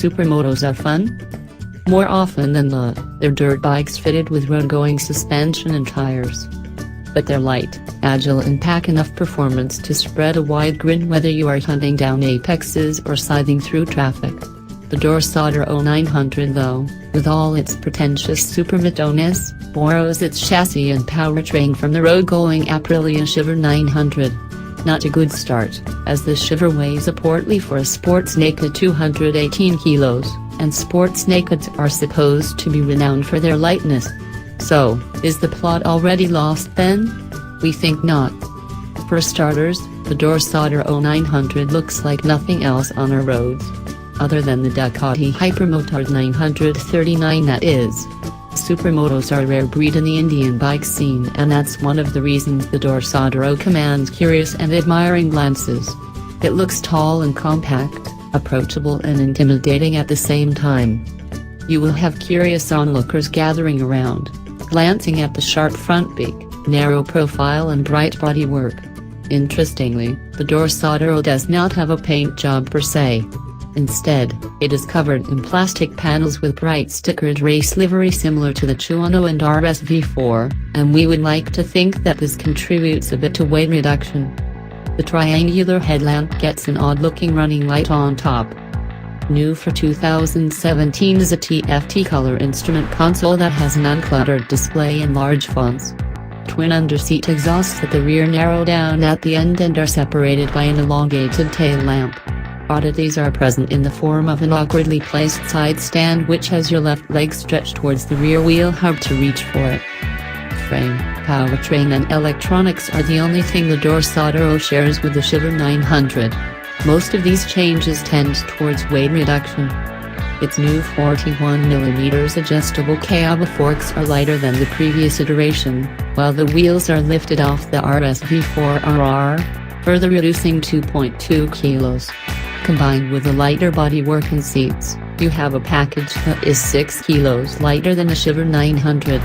supermotos are fun? More often than not, they're dirt bikes fitted with road-going suspension and tires. But they're light, agile and pack enough performance to spread a wide grin whether you are hunting down apexes or scything through traffic. The Dorsoduro 900 though, with all its pretentious supermotoness, borrows its chassis and powertrain from the road-going Aprilia Shiver 900. Not a good start, as the Shiver weighs a portly for a sports naked 218 kilos, and sports nakeds are supposed to be renowned for their lightness. So, is the plot already lost then? We think not. For starters, the Dorsoduro 900 looks like nothing else on our roads. Other than the Ducati Hypermotard 939 that is. Supermotos are a rare breed in the Indian bike scene, and that's one of the reasons the Dorsoduro commands curious and admiring glances. It looks tall and compact, approachable and intimidating at the same time. You will have curious onlookers gathering around, glancing at the sharp front beak, narrow profile and bright bodywork. Interestingly, the Dorsoduro does not have a paint job per se. Instead, it is covered in plastic panels with bright stickered race livery similar to the Tuono and RS-V4, and we would like to think that this contributes a bit to weight reduction. The triangular headlamp gets an odd-looking running light on top. New for 2017 is a TFT color instrument console that has an uncluttered display in large fonts. Twin underseat exhausts at the rear narrow down at the end and are separated by an elongated tail lamp. Oddities are present in the form of an awkwardly placed side stand which has your left leg stretched towards the rear wheel hub to reach for it. Frame, powertrain and electronics are the only thing the Dorsoduro shares with the Shiver 900. Most of these changes tend towards weight reduction. Its new 41mm adjustable cab forks are lighter than the previous iteration, while the wheels are lifted off the RS-V4RR, further reducing 2.2 kilos. Combined with a lighter bodywork and seats, you have a package that is 6 kilos lighter than the Shiver 900.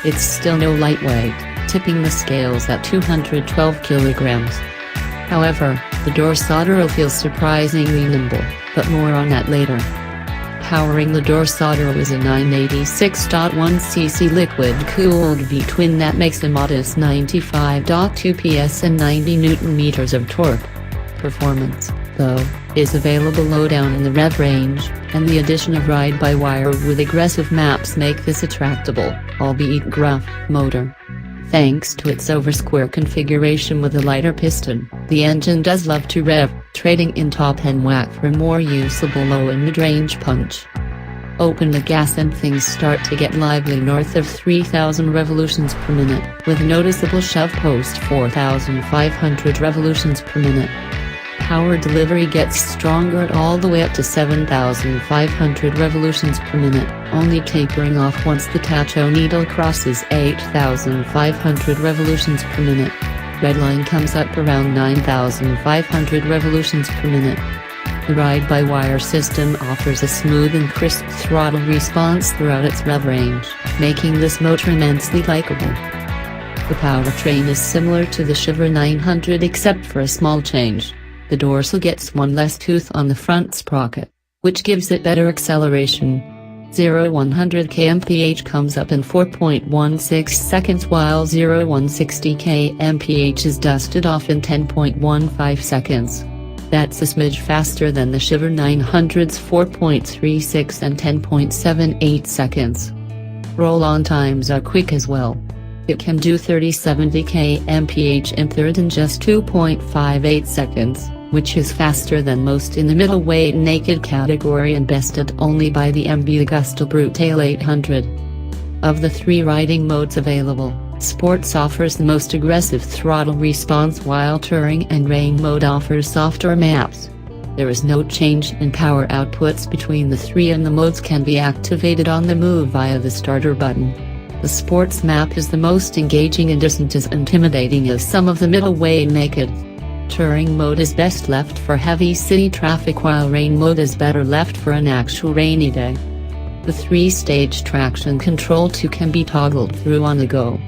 It's still no lightweight, tipping the scales at 212 kilograms. However, the Dorsoduro feels surprisingly nimble, but more on that later. Powering the Dorsoduro is a 986.1cc liquid-cooled V-twin that makes a modest 95.2 PS and 90 Nm of torque. Performance, though, is available low down in the rev range, and the addition of ride-by-wire with aggressive maps make this a tractable, albeit gruff, motor. Thanks to its over-square configuration with a lighter piston, the engine does love to rev, trading in top and whack for more usable low and mid-range punch. Open the gas and things start to get lively north of 3,000 revolutions per minute, with noticeable shove post 4,500 revolutions per minute. Power delivery gets stronger all the way up to 7,500 revolutions per minute, only tapering off once the tacho needle crosses 8,500 revolutions per minute. Redline comes up around 9,500 revolutions per minute. The ride-by-wire system offers a smooth and crisp throttle response throughout its rev range, making this motor immensely likable. The powertrain is similar to the Shiver 900 except for a small change. The dorsal gets one less tooth on the front sprocket, which gives it better acceleration. 0-100 kmph comes up in 4.16 seconds while 0-160 kmph is dusted off in 10.15 seconds. That's a smidge faster than the Shiver 900's 4.36 and 10.78 seconds. Roll-on times are quick as well. It can do 30-70 kmph in third in just 2.58 seconds, which is faster than most in the middleweight naked category and bested only by the MB Augusta Brutale 800. Of the three riding modes available, Sports offers the most aggressive throttle response while Touring and Rain mode offers softer maps. There is no change in power outputs between the three and the modes can be activated on the move via the starter button. The Sports map is the most engaging and isn't as intimidating as some of the middleweight naked. Touring mode is best left for heavy city traffic while Rain mode is better left for an actual rainy day. The 3-stage traction control too can be toggled through on the go.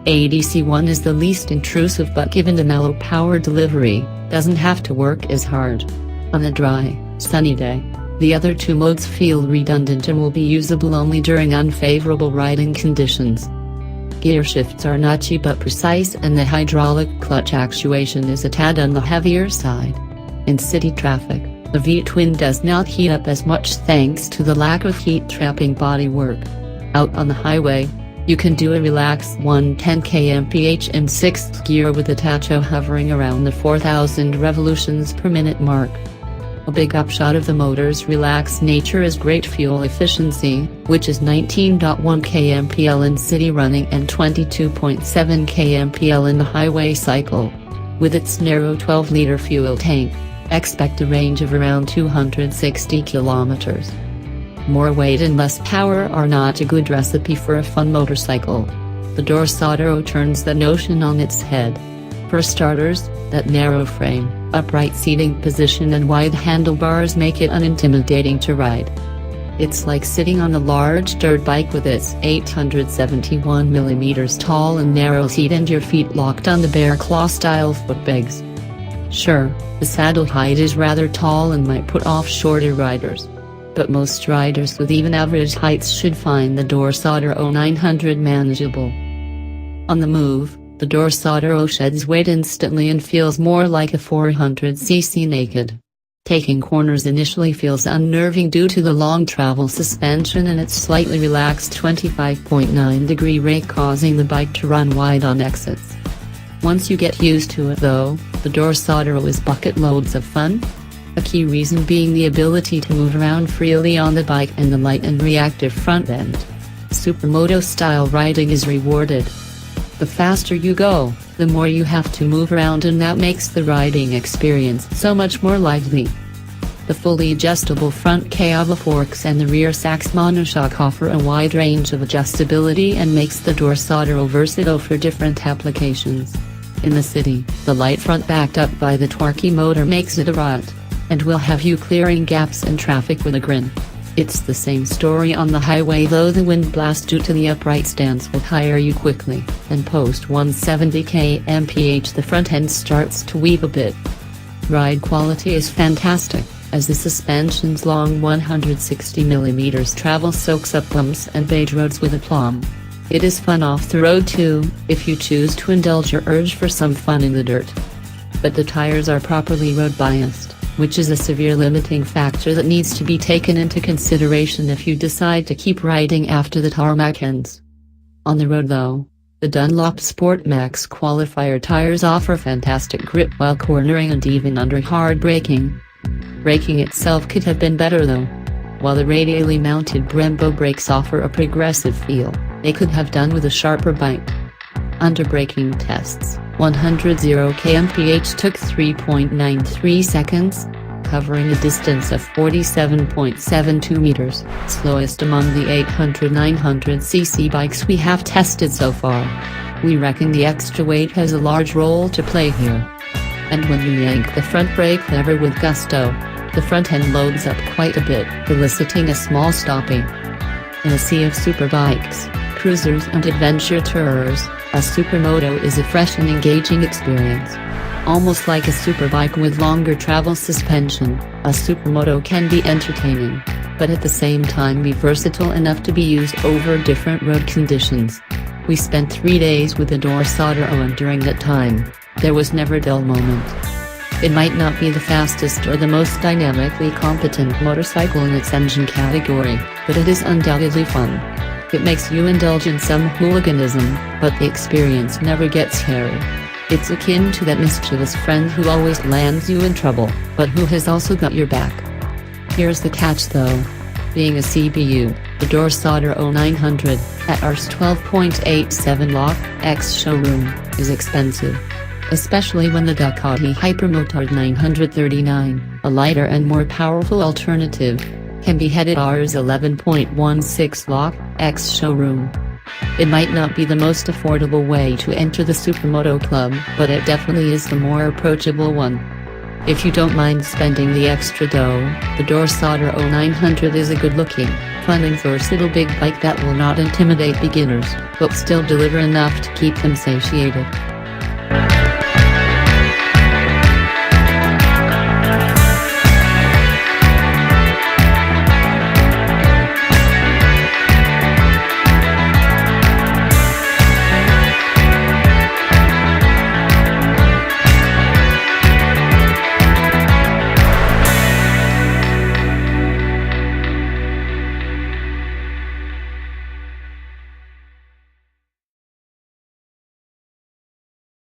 ADC1 is the least intrusive but given the mellow power delivery, doesn't have to work as hard. On a dry, sunny day, The other two modes feel redundant and will be usable only during unfavorable riding conditions. Gear shifts are notchy but precise, and the hydraulic clutch actuation is a tad on the heavier side. In city traffic, the V-twin does not heat up as much thanks to the lack of heat-trapping bodywork. Out on the highway, you can do a relaxed 110 kmph in 6th gear with the Tacho hovering around the 4,000 revolutions per minute mark. A big upshot of the motor's relaxed nature is great fuel efficiency, which is 19.1 kmpl in city running and 22.7 kmpl in the highway cycle. With its narrow 12-liter fuel tank, expect a range of around 260 kilometers. More weight and less power are not a good recipe for a fun motorcycle. The Dorsoduro turns the notion on its head. For starters, that narrow frame, upright seating position and wide handlebars make it unintimidating to ride. It's like sitting on a large dirt bike with its 871mm tall and narrow seat and your feet locked on the bear claw-style footpegs. Sure, the saddle height is rather tall and might put off shorter riders. But most riders with even average heights should find the Dorsoduro 900 manageable. On the move, the Dorsoduro sheds weight instantly and feels more like a 400cc naked. Taking corners initially feels unnerving due to the long travel suspension and its slightly relaxed 25.9-degree rake causing the bike to run wide on exits. Once you get used to it though, the Dorsoduro is bucket loads of fun. A key reason being the ability to move around freely on the bike and the light and reactive front end. Supermoto-style riding is rewarded. The faster you go, the more you have to move around, and that makes the riding experience so much more lively. The fully adjustable front cable forks and the rear Sachs monoshock offer a wide range of adjustability and makes the Dorsoduro versatile for different applications. In the city, the light front backed up by the torquey motor makes it a riot, and will have you clearing gaps in traffic with a grin. It's the same story on the highway though. The wind blast due to the upright stance will tire you quickly, and post 170 kmph the front end starts to weave a bit. Ride quality is fantastic, as the suspension's long 160mm travel soaks up bumps and beige roads with aplomb. It is fun off the road too, if you choose to indulge your urge for some fun in the dirt. But the tires are properly road biased, which is a severe limiting factor that needs to be taken into consideration if you decide to keep riding after the tarmac ends. On the road though, the Dunlop Sport Max qualifier tires offer fantastic grip while cornering and even under hard braking. Braking itself could have been better though. While the radially mounted Brembo brakes offer a progressive feel, they could have done with a sharper bite. Under braking tests, 100 kmph took 3.93 seconds, covering a distance of 47.72 meters, slowest among the 800-900cc bikes we have tested so far. We reckon the extra weight has a large role to play here. And when you yank the front brake lever with gusto, the front end loads up quite a bit, eliciting a small stopping. In a sea of superbikes, cruisers and adventure tourers, a supermoto is a fresh and engaging experience. Almost like a superbike with longer travel suspension, a supermoto can be entertaining, but at the same time be versatile enough to be used over different road conditions. We spent 3 days with the Dorsoduro, and during that time, there was never a dull moment. It might not be the fastest or the most dynamically competent motorcycle in its engine category, but it is undoubtedly fun. It makes you indulge in some hooliganism, but the experience never gets hairy. It's akin to that mischievous friend who always lands you in trouble, but who has also got your back. Here's the catch though. Being a CBU, the Dorsoduro 900, at Rs 12.87 lakh, ex-showroom, is expensive. Especially when the Ducati Hypermotard 939, a lighter and more powerful alternative, can be headed Rs 11.16 lakh, ex-showroom. It might not be the most affordable way to enter the Supermoto Club, but it definitely is the more approachable one. If you don't mind spending the extra dough, the Dorsoduro 900 is a good-looking, fun and versatile big bike that will not intimidate beginners, but still deliver enough to keep them satiated.